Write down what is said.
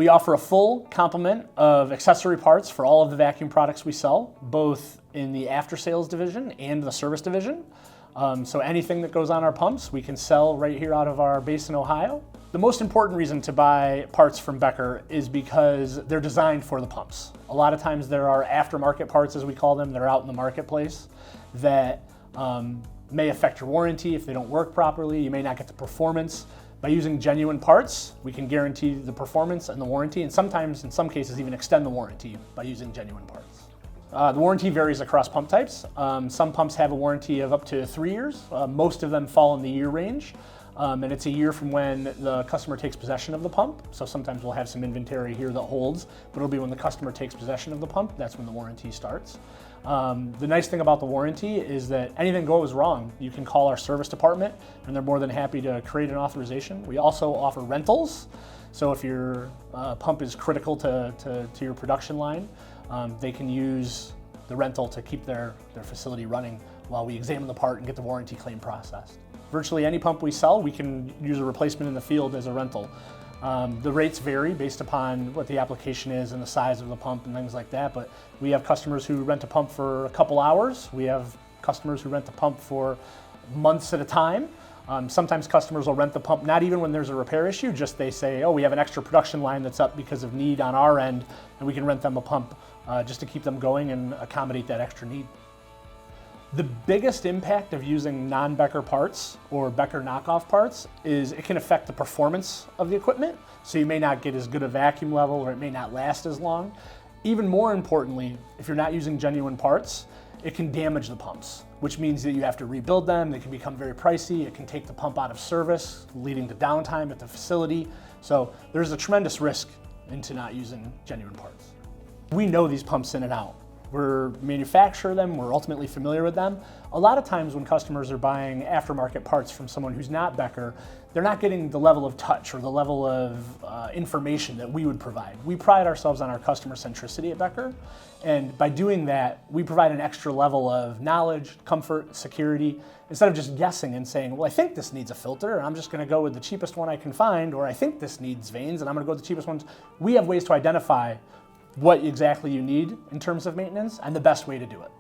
We offer a full complement of accessory parts for all of the vacuum products we sell, both in the after-sales division and the service division. So anything that goes on our pumps, we can sell right here out of our base in Ohio. The most important reason to buy parts from Becker is because they're designed for the pumps. A lot of times there are aftermarket parts, as we call them, that are out in the marketplace that may affect your warranty if they don't work properly. You may not get the performance. By using genuine parts, we can guarantee the performance and the warranty, and sometimes, in some cases, even extend the warranty by using genuine parts. The warranty varies across pump types. Some pumps have a warranty of up to 3 years. Most of them fall in the year range. And it's a year from when the customer takes possession of the pump. So sometimes we'll have some inventory here that holds, but it'll be when the customer takes possession of the pump, that's when the warranty starts. The nice thing about the warranty is that anything goes wrong, you can call our service department and they're more than happy to create an authorization. We also offer rentals. So if your pump is critical to your production line, they can use the rental to keep their facility running while we examine the part and get the warranty claim processed. Virtually any pump we sell, we can use a replacement in the field as a rental. The rates vary based upon what the application is and the size of the pump and things like that, but we have customers who rent a pump for a couple hours. We have customers who rent the pump for months at a time. Sometimes customers will rent the pump not even when there's a repair issue, just they say, oh, we have an extra production line that's up because of need on our end, and we can rent them a pump just to keep them going and accommodate that extra need. The biggest impact of using non-Becker parts or Becker knockoff parts is it can affect the performance of the equipment. So you may not get as good a vacuum level or it may not last as long. Even more importantly, if you're not using genuine parts, it can damage the pumps, which means that you have to rebuild them. They can become very pricey. It can take the pump out of service, leading to downtime at the facility. So there's a tremendous risk into not using genuine parts. We know these pumps in and out. We manufacture them, we're ultimately familiar with them. A lot of times when customers are buying aftermarket parts from someone who's not Becker, they're not getting the level of touch or the level of information that we would provide. We pride ourselves on our customer centricity at Becker, and by doing that, we provide an extra level of knowledge, comfort, security, instead of just guessing and saying, well, I think this needs a filter, and I'm just gonna go with the cheapest one I can find, or I think this needs vanes, and I'm gonna go with the cheapest ones. We have ways to identify what exactly you need in terms of maintenance and the best way to do it.